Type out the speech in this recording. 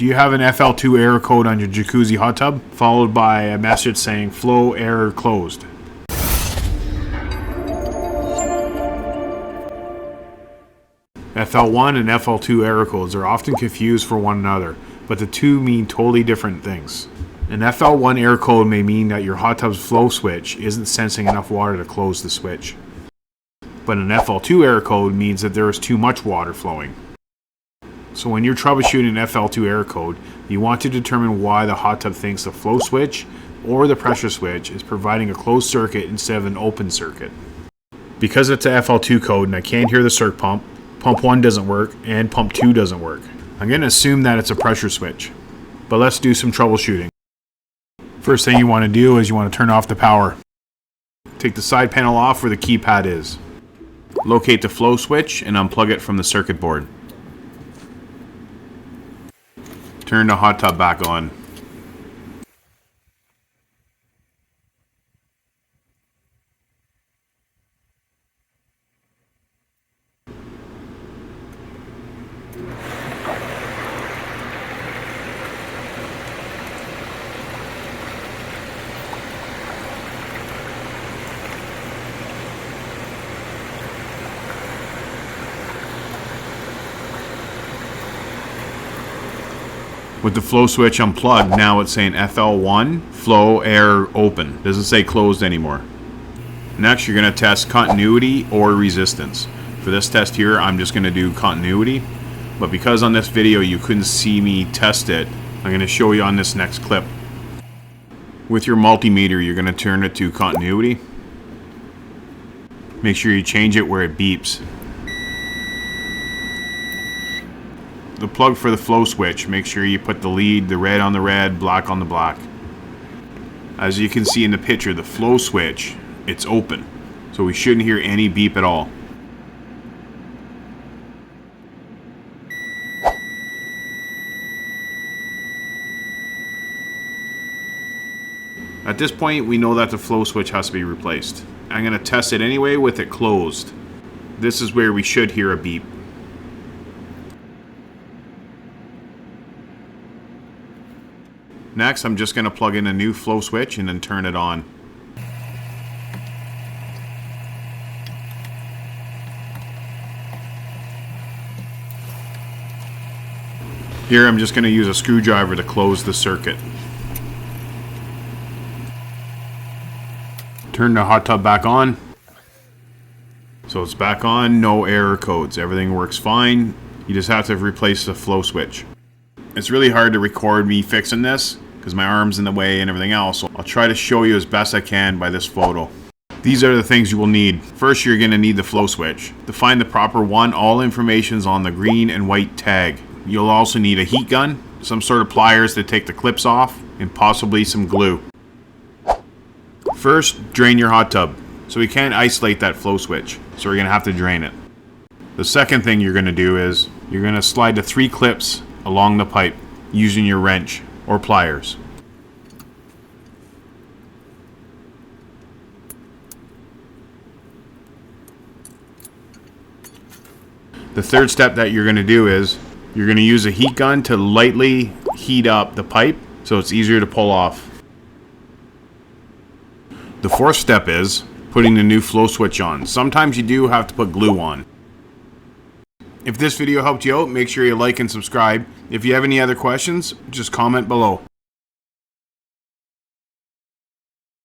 Do you have an FL2 error code on your Jacuzzi Hot Tub? Followed by a message saying flow error closed. FL1 and FL2 error codes are often confused for one another, but the two mean totally different things. An FL1 error code may mean that your hot tub's flow switch isn't sensing enough water to close the switch. But an FL2 error code means that there is too much water flowing. So when you're troubleshooting an FL2 error code, you want to determine why the hot tub thinks the flow switch or the pressure switch is providing a closed circuit instead of an open circuit. Because it's a FL2 code and I can't hear the circ pump, pump 1 doesn't work and pump 2 doesn't work. I'm going to assume that it's a pressure switch. But let's do some troubleshooting. First thing you want to do is you want to turn off the power. Take the side panel off where the keypad is. Locate the flow switch and unplug it from the circuit board. Turn the hot tub back on. With the flow switch unplugged, now it's saying FL1, flow, error, open. Doesn't say closed anymore. Next, you're going to test continuity or resistance. For this test here, I'm just going to do continuity. But because on this video you couldn't see me test it, I'm going to show you on this next clip. With your multimeter, you're going to turn it to continuity. Make sure you change it where it beeps. The plug for the flow switch, make sure you put the lead, the red on the red, black on the black. As you can see in the picture, the flow switch, it's open, so we shouldn't hear any beep at all. At this point, we know that the flow switch has to be replaced. I'm going to test it anyway with it closed. This is where we should hear a beep. Next, I'm just going to plug in a new flow switch and then turn it on. Here, I'm just going to use a screwdriver to close the circuit. Turn the hot tub back on. So it's back on, no error codes. Everything works fine. You just have to replace the flow switch. It's really hard to record me fixing this because my arm's in the way and everything else. So I'll try to show you as best I can by this photo. These are the things you will need. First, you're going to need the flow switch. To find the proper one, all information is on the green and white tag. You'll also need a heat gun, some sort of pliers to take the clips off, and possibly some glue. First, drain your hot tub. So we can't isolate that flow switch, so we're going to have to drain it. The second thing you're going to do is you're going to slide the 3 clips along the pipe using your wrench or pliers. The third step that you're going to do is you're going to use a heat gun to lightly heat up the pipe so it's easier to pull off. The fourth step is putting the new flow switch on. Sometimes you do have to put glue on. If this video helped you out, make sure you like and subscribe. If you have any other questions, just comment below.